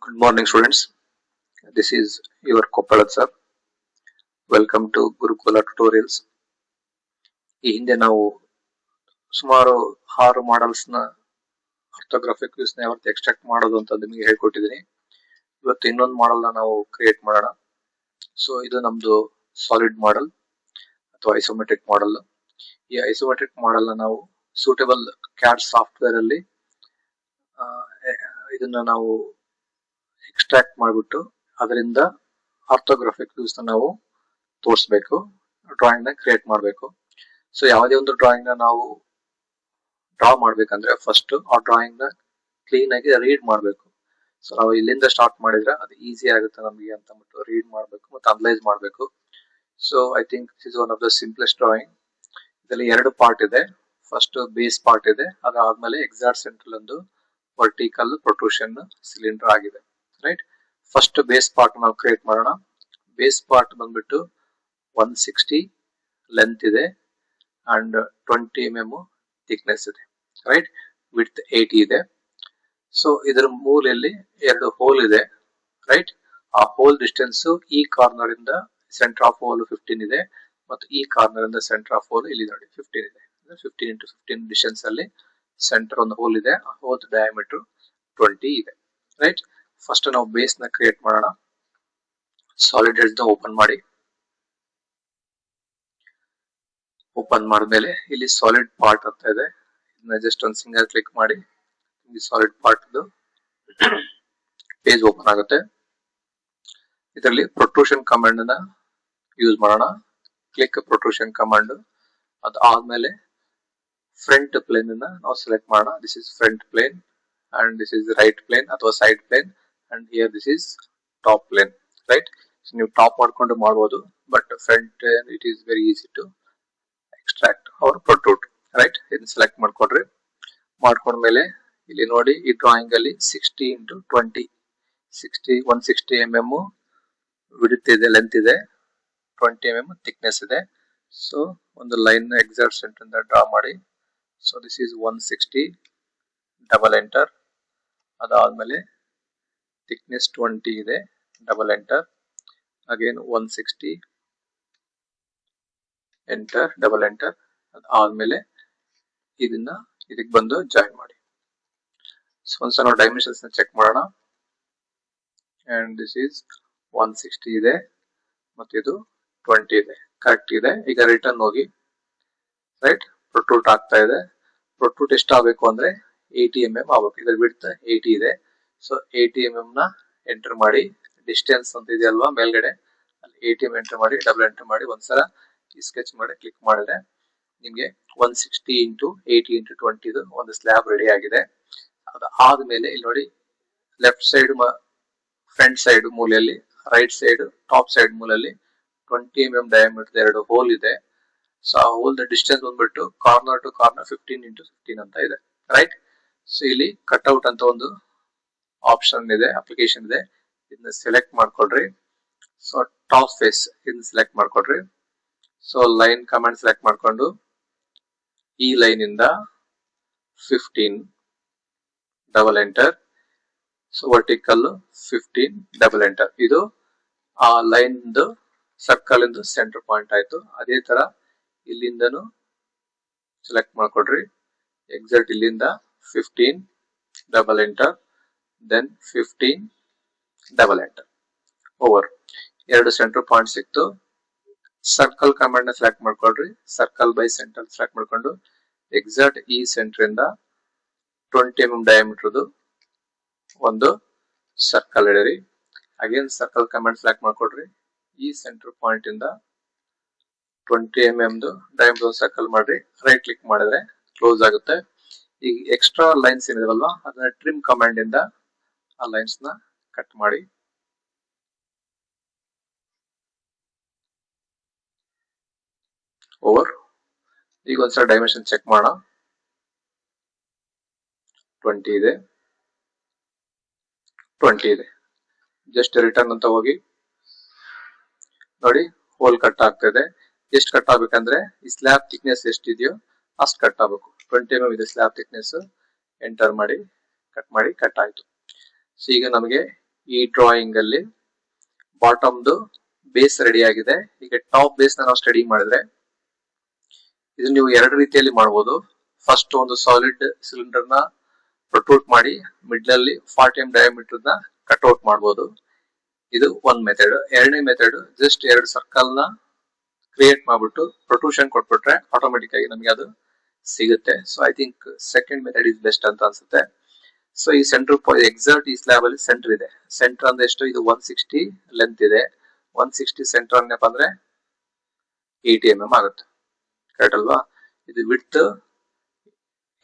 Good morning, students. This is your Koppalat sir. Welcome to Gurukula Tutorials. ಈ ಹಿಂದೆ ನಾವು ಸುಮಾರು 6 ಮಾಡಲ್ಸ್ ನ ಆರ್ಥೋಗ್ರಾಫಿಕ್ ವ್ಯೂಸ್ ನ ಯಾವತ್ತು ಎಕ್ಸ್ಟ್ರಾಕ್ಟ್ ಮಾಡೋದು ಅಂತ ನಿಮಗೆ ಹೇಳ್ಕೊಟ್ಟಿದ್ದೀನಿ. ಇವತ್ತು ಇನ್ನೊಂದು ಮಾಡಲ್ ನ ನಾವು ಕ್ರಿಯೇಟ್ ಮಾಡೋಣ. ಸೊ ಇದು ನಮ್ದು ಸಾಲಿಡ್ ಮಾಡಲ್ ಅಥವಾ ಐಸೋಮೆಟ್ರಿಕ್ ಮಾಡಲ್. ಈ ಐಸೋಮೆಟ್ರಿಕ್ ಮಾಡಲ್ ನ ನಾವು ಸೂಟೇಬಲ್ ಕ್ಯಾಡ್ ಸಾಫ್ಟ್ವೇರ್ ಅಲ್ಲಿ ಇದನ್ನ ನಾವು ಎಕ್ಸ್ಟ್ರಾಕ್ಟ್ ಮಾಡಿಬಿಟ್ಟು ಅದರಿಂದ ಆರ್ಥೋಗ್ರಾಫಿಕ್ ವ್ಯೂಸ್ ನ ನಾವು ತೋರಿಸಬೇಕು, ಡ್ರಾಯಿಂಗ್ ನ ಕ್ರಿಯೇಟ್ ಮಾಡಬೇಕು. ಸೊ ಯಾವುದೇ ಒಂದು ಡ್ರಾಯಿಂಗ್ ನ ನಾವು ಡ್ರಾ ಮಾಡ್ಬೇಕಂದ್ರೆ ಫಸ್ಟ್ ಆ ಡ್ರಾಯಿಂಗ್ ನ ಕ್ಲೀನ್ ಆಗಿ ರೀಡ್ ಮಾಡಬೇಕು. ಸೊ ನಾವು ಇಲ್ಲಿಂದ ಸ್ಟಾರ್ಟ್ ಮಾಡಿದ್ರೆ ಅದು ಈಸಿ ಆಗುತ್ತೆ ನಮಗೆ ಅಂತ ಅಂದ್ಬಿಟ್ಟು ರೀಡ್ ಮಾಡಬೇಕು ಮತ್ತು ಅನಲೈಸ್ ಮಾಡಬೇಕು. So I think this is one of the simplest drawing. ಇದರಲ್ಲಿ 2 ಪಾರ್ಟ್ ಇದೆ. ಫಸ್ಟ್ ಬೇಸ್ ಪಾರ್ಟ್ ಇದೆ, ಅದಾದ್ಮೇಲೆ ಎಕ್ಸಾಕ್ಟ್ ಸೆಂಟ್ರಲ್ ಒಂದು ವರ್ಟಿಕಲ್ ಪ್ರೊಟ್ರೂಷನ್ ಸಿಲಿಂಡರ್ ಆಗಿದೆ. ರೈಟ್, ಫಸ್ಟ್ ಬೇಸ್ ಪಾರ್ಟ್ ನಾವು ಕ್ರಿಯೇಟ್ ಮಾಡೋಣ. ಬೇಸ್ ಪಾರ್ಟ್ ಬಂದ್ಬಿಟ್ಟು 160 ಲೆಂತ್ ಇದೆ ಅಂಡ್ 20 mm ಥಿಕ್ನೆಸ್ ಇದೆ. ರೈಟ್, ವಿಡ್ತ್ 80 ಇದೆ. ಸೊ ಇದರ ಮೂಲೆಯಲ್ಲಿ 2 ಹೋಲ್ ಇದೆ. ರೈಟ್, ಆ ಹೋಲ್ ಡಿಸ್ಟೆನ್ಸ್ ಈ ಕಾರ್ನರ್ ಇಂದ ಸೆಂಟರ್ ಆಫ್ ಹೋಲ್ 15 ಇದೆ ಮತ್ತು ಈ ಕಾರ್ನರ್ ಇಂದ ಸೆಂಟರ್ ಆಫ್ ಹೋಲ್ ಇಲ್ಲಿ ನೋಡಿ 15 ಇದೆ. 15 into 15 ಡಿಸ್ಟೆನ್ಸ್ ಅಲ್ಲಿ ಸೆಂಟರ್ ಒಂದು ಹೋಲ್ ಇದೆ. ಆ ಹೋಲ್ ಡಯಾಮೀಟರ್ 20 ಇದೆ. ರೈಟ್, ಫಸ್ಟ್ ನಾವು ಬೇಸ್ ನ ಕ್ರಿಯೇಟ್ ಮಾಡೋಣ. ಸಾಲಿಡ್ ಎಡ್ಜ್ ನ ಓಪನ್ ಮಾಡಿ. ಓಪನ್ ಮಾಡಿದ್ಮೇಲೆ ಇಲ್ಲಿ ಸಾಲಿಡ್ ಪಾರ್ಟ್ ಅಂತ ಇದೆ. ಇದನ್ನ ಜಸ್ಟ್ ಒಂದು ಸಿಂಗಲ್ ಕ್ಲಿಕ್ ಮಾಡಿ ಈ ಸಾಲಿಡ್ ಪಾರ್ಟ್ ಪೇಜ್ ಓಪನ್ ಆಗುತ್ತೆ. ಇದರಲ್ಲಿ ಪ್ರೊಟ್ರೂಷನ್ ಕಮಾಂಡ್ ನ ಯೂಸ್ ಮಾಡೋಣ. Click protrusion command. ಅದಾದ್ಮೇಲೆ ಫ್ರಂಟ್ ಪ್ಲೇನ್ ಅನ್ನ ನಾವು ಸೆಲೆಕ್ಟ್ ಮಾಡೋಣ. This is front plane and this is right plane ಅಥವಾ side plane and here this is top plane. Right, ನೀವು ಟಾಪ್ ಮಾಡ್ಕೊಂಡು ಮಾಡಬಹುದು, but front it is very easy to extract or protrude. Right, ಇದನ್ನ select ಮಾಡ್ಕೊಡ್ರಿ. ಮಾಡ್ಕೊಂಡ್ಮೇಲೆ ಇಲ್ಲಿ ನೋಡಿ ಈ ಡ್ರಾಯಿಂಗ್ ಅಲ್ಲಿ 60 into 20 160 mm ವಿಡ್ತ್ ಇದೆ, ಲೆಂತ್ ಇದೆ, 20 mm ಥಿಕ್ನೆಸ್ ಇದೆ. ಸೊ ಒಂದು ಲೈನ್ ಎಕ್ಸಾಕ್ಟ್ ಸೆಂಟರ್ ಇಂದ ಡ್ರಾ ಮಾಡಿ. So this is 160, double enter. ಅದಾದ್ಮೇಲೆ ಥಿಕ್ನೆಸ್ 20 ಇದೆ, double enter. Again 160, enter, double enter. ಅದಾದ್ಮೇಲೆ ಇದಕ್ಕೆ ಬಂದು ಜಾಯಿನ್ ಮಾಡಿ. ಸೊ ಒಂದ್ಸಲ ನಾವು ಡೈಮೆನ್ಷನ್ಸ್ ನ ಚೆಕ್ ಮಾಡೋಣ. ಅಂಡ್ ದಿಸ್ ಈಸ್ 160 ಇದೆ ಮತ್ತು ಇದು 20 ಇದೆ, ಕರೆಕ್ಟ್ ಇದೆ. ಈಗ ರಿಟರ್ನ್ ಹೋಗಿ. ರೈಟ್, ಪ್ರೊಟ್ರೂಟ್ ಆಗ್ತಾ ಇದೆ. ಪ್ರೊಟ್ರೂಟ್ ಎಷ್ಟು ಆಗಬೇಕು ಅಂದ್ರೆ 80 mm ಆಗಬೇಕು. ಇದರ ವಿಡ್ತ್ 80 ಇದೆ. ಸೊ 80 mm ನ ಎಂಟರ್ ಮಾಡಿ. ಡಿಸ್ಟೆನ್ಸ್ ಅಂತ ಇದೆಯಲ್ವಾ ಮೇಲ್ಗಡೆ, ಅಲ್ಲಿ 80 mm ಎಂಟರ್ ಮಾಡಿ, ಡಬಲ್ ಎಂಟರ್ ಮಾಡಿ. ಒಂದ್ಸಲ ಈ ಸ್ಕೆಚ್ ಮಾಡಿ ಕ್ಲಿಕ್ ಮಾಡಿದ್ರೆ ನಿಮ್ಗೆ 160 into 80 into 20 ಒಂದು ಸ್ಲ್ಯಾಬ್ ರೆಡಿ ಆಗಿದೆ. ಅದಾದ್ಮೇಲೆ ಇಲ್ಲಿ ನೋಡಿ ಲೆಫ್ಟ್ ಸೈಡ್ ಫ್ರಂಟ್ ಸೈಡ್ ಮೂಲೆಯಲ್ಲಿ, ರೈಟ್ ಸೈಡ್ ಟಾಪ್ ಸೈಡ್ ಮೂಲೆಯಲ್ಲಿ 20 mm ಡಯಾಮೀಟರ್ 2 ಹೋಲ್ ಇದೆ. ಸೊ ಆ ಹೋಲ್ ಡಿಸ್ಟೆನ್ಸ್ ಬಂದ್ಬಿಟ್ಟು ಕಾರ್ನರ್ ಟು ಕಾರ್ನರ್ 15 into 15 ಅಂತ ಇದೆ. ರೈಟ್, ಸೊ ಇಲ್ಲಿ ಕಟ್ಔಟ್ ಅಂತ ಒಂದು ಆಪ್ಷನ್ ಇದೆ, ಅಪ್ಲಿಕೇಶನ್ ಇದೆ. ಇದನ್ನ ಸೆಲೆಕ್ಟ್ ಮಾಡ್ಕೊಳ್ರಿ. ಸೊ ಟಾಪ್ ಫೇಸ್ ಇದನ್ನ ಸೆಲೆಕ್ಟ್ ಮಾಡ್ಕೊಳ್ರಿ. ಸೊ ಲೈನ್ ಕಮಾಂಡ್ ಸೆಲೆಕ್ಟ್ ಮಾಡ್ಕೊಂಡು ಈ ಲೈನ್ ಇಂದ 15, double enter. So vertical 15, double enter. ಇದು ಆ ಲೈನ್ ಸರ್ಕಲ್ ಇಂದು ಸೆಂಟರ್ ಪಾಯಿಂಟ್ ಆಯ್ತು. ಅದೇ ತರ ಇಲ್ಲಿಂದನು ಸೆಲೆಕ್ಟ್ ಮಾಡ್ಕೊಡ್ರಿ. ಎಕ್ಸಾಕ್ಟ್ ಇಲ್ಲಿಂದ 15, double enter, then 15, double enter. Over 2 centre point ಸಿಕ್ತು. ಸರ್ಕಲ್ ಕಮಾಂಡ್ ನ ಸೆಲೆಕ್ಟ್ ಮಾಡ್ಕೊಳ್ರಿ. ಸರ್ಕಲ್ ಬೈ ಸೆಂಟರ್ ಸೆಲೆಕ್ಟ್ ಮಾಡ್ಕೊಂಡು ಎಕ್ಸಾಕ್ಟ್ ಈ ಸೆಂಟರ್ ಇಂದ 20 mm ಡಯಾಮೀಟರ್ ಒಂದು ಸರ್ಕಲ್ ಹಿಡಿರಿ. ಅಗೇನ್ ಸರ್ಕಲ್ ಕಮಾಂಡ್ ಸೆಲೆಕ್ಟ್ ಮಾಡ್ಕೊಡ್ರಿ. ಈ ಸೆಂಟರ್ ಪಾಯಿಂಟ್ ಇಂದ 20 mm ಡಯಾಮೀಟರ್ ಸರ್ಕಲ್ ಮಾಡ್ರಿ. ರೈಟ್ ಕ್ಲಿಕ್ ಮಾಡಿದ್ರೆ ಕ್ಲೋಸ್ ಆಗುತ್ತೆ. ಈಗ ಎಕ್ಸ್ಟ್ರಾ ಲೈನ್ಸ್ ಏನಿದಾವಲ್ವಾ ಅದನ್ನ ಟ್ರಿಮ್ ಕಮಾಂಡ್ ಇಂದ ಆ ಲೈನ್ಸ್ ನ ಕಟ್ ಮಾಡಿ. ಓವರ್. ಈಗ ಒಂದ್ಸಲ ಡೈಮೆನ್ಷನ್ ಚೆಕ್ ಮಾಡೋಣ. 20 ಇದೆ, 20 ಇದೆ. ಜಸ್ಟ್ ರಿಟರ್ನ್ ಅಂತ ಹೋಗಿ ನೋಡಿ ಹೋಲ್ ಕಟ್ ಆಗ್ತಾ ಇದೆ. ಎಷ್ಟು ಕಟ್ ಆಗ್ಬೇಕಂದ್ರೆ ಈ ಸ್ಲ್ಯಾಬ್ ಥಿಕ್ನೆಸ್ ಎಷ್ಟಿದೆಯೋ ಅಷ್ಟು ಕಟ್ ಆಗ್ಬೇಕು. 20 mm ಇದೆ ಸ್ಲ್ಯಾಬ್ ಥಿಕ್ನೆಸ್. ಎಂಟರ್ ಮಾಡಿ, ಕಟ್ ಆಯ್ತು. ಸೊ ಈಗ ನಮಗೆ ಈ ಡ್ರಾಯಿಂಗ್ ಅಲ್ಲಿ ಬಾಟಮ್ದು ಬೇಸ್ ರೆಡಿ ಆಗಿದೆ. ಈಗ ಟಾಪ್ ಬೇಸ್ ನಾವು ಸ್ಟಡಿ ಮಾಡಿದ್ರೆ ಇದು ನೀವು ಎರಡು ರೀತಿಯಲ್ಲಿ ಮಾಡಬಹುದು. ಫಸ್ಟ್ ಒಂದು ಸಾಲಿಡ್ ಸಿಲಿಂಡರ್ ನ ಪ್ರೊಟ್ರೂಟ್ ಮಾಡಿ ಮಿಡ್ಲ್ ಅಲ್ಲಿ 40 mm ಡಯಾಮೀಟರ್ ನ ಕಟ್ಔಟ್ ಮಾಡಬಹುದು. ಇದು ಒಂದ್ ಮೆಥಡ್. ಎರಡನೇ ಮೆಥಡ್ ಜಸ್ಟ್ ಎರಡು ಸರ್ಕಲ್ ನ ಕ್ರಿಯೇಟ್ ಮಾಡ್ಬಿಟ್ಟು ಪ್ರೊಟ್ರೂಷನ್ ಕೊಟ್ಬಿಟ್ರೆ ಆಟೋಮೆಟಿಕ್ ಆಗಿ ನಮಗೆ ಅದು ಸಿಗುತ್ತೆ. So I think second method is best ಅಂತ ಅನ್ಸುತ್ತೆ. ಸೊ ಈ ಸೆಂಟರ್ ಎಕ್ಸಾಕ್ಟ್ ಈ ಸ್ಲ್ಯಾಬ್ ಅಲ್ಲಿ ಸೆಂಟರ್ ಇದೆ. ಸೆಂಟರ್ ಅಂದ್ರೆ ಎಷ್ಟು? ಇದು 160 ಲೆಂತ್ ಇದೆ. 160 ಸೆಂಟರ್ ಅನ್ನಪ್ಪ ಅಂದ್ರೆ 80 mm ಆಗುತ್ತೆ. ಕರೆಕ್ಟ್ ಅಲ್ವಾ? ಇದು ವಿಡ್ತ್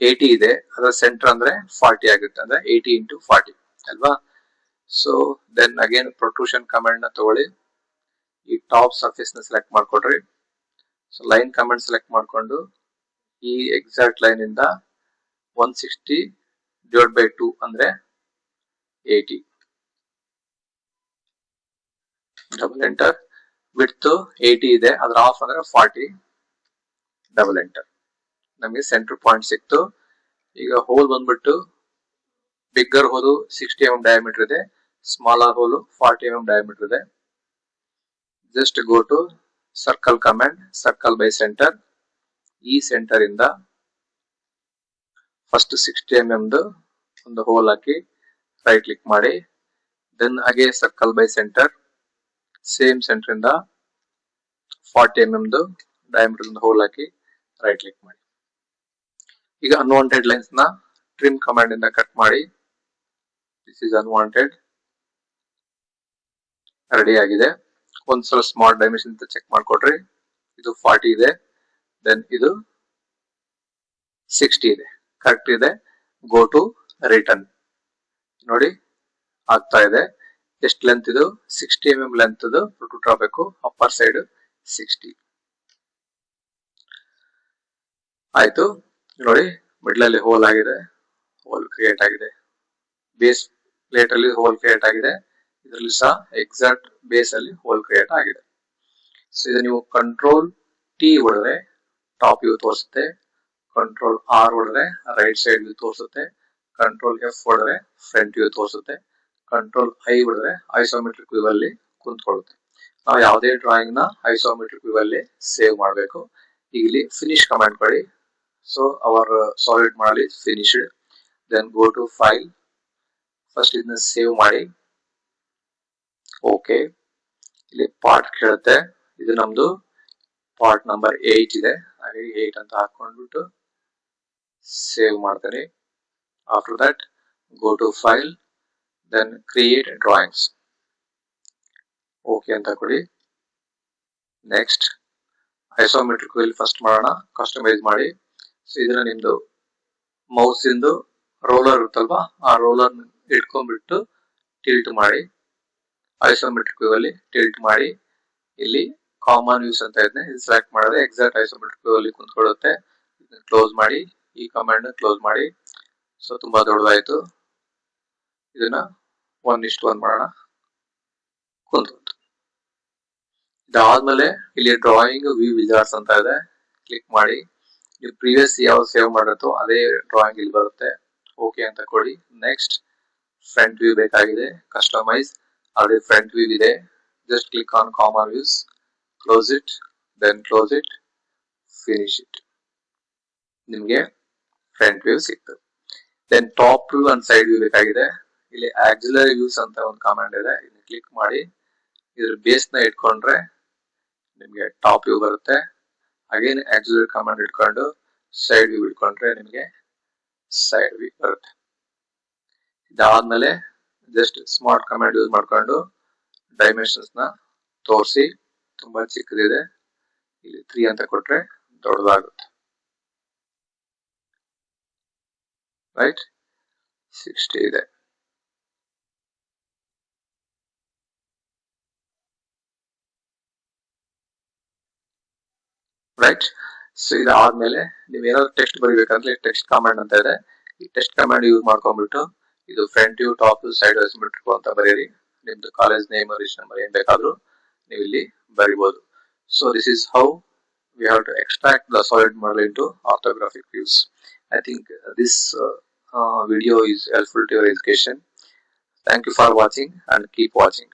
80 ಇದೆ, ಅದರ ಸೆಂಟರ್ ಅಂದ್ರೆ 40 ಆಗುತ್ತೆ. ಅಂದ್ರೆ 80 into 40 ಅಲ್ವಾ? So then again protrusion command ನ ತಗೊಳ್ಳಿ. ಈ ಟಾಪ್ ಸರ್ಫೇಸ್ ನ ಸೆಲೆಕ್ಟ್ ಮಾಡ್ಕೊಡ್ರಿ. ಸೊ ಲೈನ್ ಕಮಾಂಡ್ ಸೆಲೆಕ್ಟ್ ಮಾಡ್ಕೊಂಡು ಈ ಎಕ್ಸಾಕ್ಟ್ ಲೈನ್ ಇಂದ 160 ಡಿವೈಡ್ ಬೈ 2 ಅಂದ್ರೆ 80. Double enter. ವಿಡ್ತ್ 80 ಇದೆ, ಅದ್ರ ಹಾಫ್ ಅಂದ್ರೆ 40. Double enter. ನಮಗೆ ಸೆಂಟರ್ ಪಾಯಿಂಟ್ ಸಿಕ್ತು. ಈಗ ಹೋಲ್ ಬಂದ್ಬಿಟ್ಟು ಬಿಗ್ಗರ್ ಹೋಲು 60 mm ಡಯಾಮೀಟರ್ ಇದೆ, ಸ್ಮಾಲರ್ ಹೋಲು 40 mm ಡಯಾಮೀಟರ್ ಇದೆ. Just go to circle command, circle by centre. ಈ ಸೆಂಟರ್ ಇಂದ ಫಸ್ಟ್ 60 mm ಒಂದು ಹೋಲ್ ಹಾಕಿ ರೈಟ್ ಕ್ಲಿಕ್ ಮಾಡಿ. ದೆನ್ ಹಾಗೆ circle by centre, same centre ಇಂದ 40 mm ಡಯಾಮೀಟರ್ ಒಂದು ಹೋಲ್ ಹಾಕಿ ರೈಟ್ ಕ್ಲಿಕ್ ಮಾಡಿ. ಈಗ ಅನ್ವಾಂಟೆಡ್ ಲೈನ್ಸ್ ನ ಟ್ರಿಮ್ ಕಮಾಂಡ್ ಇಂದ ಕಟ್ ಮಾಡಿ. This is unwanted. ರೆಡಿ ಆಗಿದೆ. ಒಂದ್ಸಲ ಸ್ಮಾರ್ಟ್ ಡೈಮೆನ್ಷನ್ ಅಂತ ಚೆಕ್ ಮಾಡ್ಕೊಡ್ರಿ. ಇದು 40 ಇದೆ, ದೆನ್ ಇದು 60 ಇದೆ, ಕರೆಕ್ಟ್ ಇದೆ. Go to return. ನೋಡಿ ಆಗ್ತಾ ಇದೆ. ಎಷ್ಟು ಲೆಂತ್ ಇದು? 60 mm ಲೆಂತ್ ಪ್ರೊಟ್ರೂಟ್ ಆಗಬೇಕು. ಅಪ್ಪರ್ ಸೈಡ್ 60 ಆಯ್ತು. ನೋಡಿ ಮಿಡ್ಲ್ ಅಲ್ಲಿ ಹೋಲ್ ಆಗಿದೆ, ಹೋಲ್ ಕ್ರಿಯೇಟ್ ಆಗಿದೆ. ಬೇಸ್ ಪ್ಲೇಟ್ ಅಲ್ಲಿ ಹೋಲ್ ಕ್ರಿಯೇಟ್ ಆಗಿದೆ. ಇದರಲ್ಲಿ ಸಹ ಎಕ್ಸಾಕ್ಟ್ ಬೇಸ್ ಅಲ್ಲಿ ಹೋಲ್ ಕ್ರಿಯೇಟ್ ಆಗಿದೆ. ಸೊ ಇದು ನೀವು ಕಂಟ್ರೋಲ್ ಟಿ ಹೊಡೆದ್ರೆ ಟಾಪ್ ವ್ಯೂ ತೋರಿಸುತ್ತೆ, ಕಂಟ್ರೋಲ್ ಆರ್ ಹೊಡೆದ್ರೆ ರೈಟ್ ಸೈಡ್ ವ್ಯೂ ತೋರಿಸುತ್ತೆ, ಕಂಟ್ರೋಲ್ ಎಫ್ ಹೊಡೆದ್ರೆ ಫ್ರಂಟ್ ವ್ಯೂ ತೋರಿಸುತ್ತೆ, ಕಂಟ್ರೋಲ್ ಐ ಹೊಡೆದ್ರೆ ಐಸೋಮೆಟ್ರಿಕ್ ವ್ಯೂ ಅಲ್ಲಿ ಕುಂತ್ಕೊಳ್ಳುತ್ತೆ. ನಾವು ಯಾವುದೇ ಡ್ರಾಯಿಂಗ್ ನ ಐಸೋಮೆಟ್ರಿಕ್ ವ್ಯೂ ಅಲ್ಲಿ ಸೇವ್ ಮಾಡಬೇಕು. ಈಗ ಇಲ್ಲಿ ಫಿನಿಶ್ ಕಮಾಂಡ್ ಕೊಡಿ. So our solid model finished. Then go to file, first ಇದನ್ನ ಸೇವ್ ಮಾಡಿ. ಓಕೆ, ಇಲ್ಲಿ ಪಾರ್ಟ್ ಕೇಳುತ್ತೆ. ಇದು ನಮ್ದು ಪಾರ್ಟ್ ನಂಬರ್ 8 ಇದೆ, ಹಾಗೆ 8 ಅಂತ ಹಾಕೊಂಡ್ಬಿಟ್ಟು ಸೇವ್ ಮಾಡ್ತೀನಿ. After that go to file, then create drawings. Okay ಅಂತ ಕೊಡಿ. ನೆಕ್ಸ್ಟ್ ಐಸೋಮೆಟ್ರಿಕ್ ವ್ಯೂ ಫಸ್ಟ್ ಮಾಡೋಣ, ಕಸ್ಟಮೈಸ್ ಮಾಡಿ. ಸೊ ಇದನ್ನ ನಿಮ್ದು ಮೌಸ್ ಇಂದು ರೋಲರ್ ಇರುತ್ತಲ್ವಾ, ಆ ರೋಲರ್ ಇಟ್ಕೊಂಡ್ಬಿಟ್ಟು ಟಿಲ್ಟ್ ಮಾಡಿ. ಐಸೋಮೆಟ್ರಿಕ್ ವ್ಯೂ ಅಲ್ಲಿ ಟಿಲ್ಟ್ ಮಾಡಿ. ಇಲ್ಲಿ ಕಾಮನ್ ವ್ಯೂಸ್ ಅಂತ ಇದೆ, ಇದು ಸೆಲೆಕ್ಟ್ ಮಾಡಿದ್ರೆ ಎಕ್ಸಾಕ್ಟ್ ಐಸೋಮೆಟ್ರಿಕ್ ವ್ಯೂ ಅಲ್ಲಿ ಕುಂತ್ಕೊಳ್ಳುತ್ತೆ. ಕ್ಲೋಸ್ ಮಾಡಿ, ಈ ಕಮಾಂಡ್ ಕ್ಲೋಸ್ ಮಾಡಿ. ಸೊ ತುಂಬಾ ದೊಡ್ಡದಾಯ್ತು. ಇದನ್ನ 1:1 ಮಾಡೋಣ, ಕುಂತ್ಕೊಳ್ತು. ಇದಾದ್ಮೇಲೆ ಇಲ್ಲಿ ಡ್ರಾಯಿಂಗ್ ವ್ಯೂ ವಿಜಾರ್ಡ್ಸ್ ಅಂತ ಇದೆ, ಕ್ಲಿಕ್ ಮಾಡಿ. ನೀವು ಪ್ರೀವಿಯಸ್ ಯಾವ ಸೇವ್ ಮಾಡಿರುತ್ತೋ ಅದೇ ಡ್ರಾಯಿಂಗ್ ಇಲ್ಲಿ ಬರುತ್ತೆ. ಓಕೆ ಅಂತ ಕೊಡಿ. ನೆಕ್ಸ್ಟ್ ಫ್ರಂಟ್ ವ್ಯೂ ಬೇಕಾಗಿದೆ, ಕಸ್ಟಮೈಸ್. ಆಲ್ರೆಡಿ ಫ್ರಂಟ್ ವ್ಯೂ ಇದೆ. Just click on common views, close it, then close it, finish it. ನಿಮ್ಗೆ ಫ್ರಂಟ್ ವ್ಯೂ ಸಿಕ್ತು. Then top view and side view ಬೇಕಾಗಿದೆ. ಇಲ್ಲಿ ಆಕ್ಸಿಲರಿ ವ್ಯೂಸ್ ಅಂತ ಒಂದು ಕಮಾಂಡ್ ಇದೆ, ಇದನ್ನ ಕ್ಲಿಕ್ ಮಾಡಿ. ಇದ್ರ ಬೇಸ್ ನ ಇಟ್ಕೊಂಡ್ರೆ ನಿಮ್ಗೆ ಟಾಪ್ ವ್ಯೂ ಬರುತ್ತೆ. ಅಗೇನ್ ಆಕ್ಸಿಲರಿ ಕಮಾಂಡ್ ಇಟ್ಕೊಂಡು ಸೈಡ್ ವ್ಯೂ ಇಟ್ಕೊಂಡ್ರೆ ನಿಮ್ಗೆ ಸೈಡ್ ವ್ಯೂ ಬರುತ್ತೆ. ಇದಾದ್ಮೇಲೆ ಜಸ್ಟ್ ಸ್ಮಾರ್ಟ್ ಕಮಾಂಡ್ ಯೂಸ್ ಮಾಡ್ಕೊಂಡು ಡೈಮೆನ್ಷನ್ಸ್ ನ ತೋರಿಸಿ. ತುಂಬಾ ಚಿಕ್ಕದಿದೆ, ಇಲ್ಲಿ 3 ಅಂತ ಕೊಟ್ರೆ ದೊಡ್ಡದಾಗುತ್ತೆ. ರೈಟ್, 60 ಇದೆ. ರೈಟ್. ಸೊ ಇದಾದ್ಮೇಲೆ ನೀವೇನಾದ್ರು ಟೆಕ್ಸ್ಟ್ ಬರೀಬೇಕಂದ್ರೆ ಟೆಕ್ಸ್ಟ್ ಕಮಾಂಡ್ ಅಂತ ಇದೆ. ಈ ಟೆಕ್ಸ್ಟ್ ಕಮಾಂಡ್ ಯೂಸ್ ಮಾಡ್ಕೊಂಡ್ಬಿಟ್ಟು ಇದು front view, top view, side isometric ಅಂತ ಬರೀರಿ. ನಿಮ್ದು ಕಾಲೇಜ್ ನೇಮ್, ರಿಜಿಸ್ಟರ್ ನಂಬರ್ ಏನ್ ಬೇಕಾದ್ರೂ ನೀವು ಇಲ್ಲಿ ಬರಿಬಹುದು. So this is how we have to extract the solid model into orthographic views. I think this video is helpful to your education. Thank you for watching and keep watching.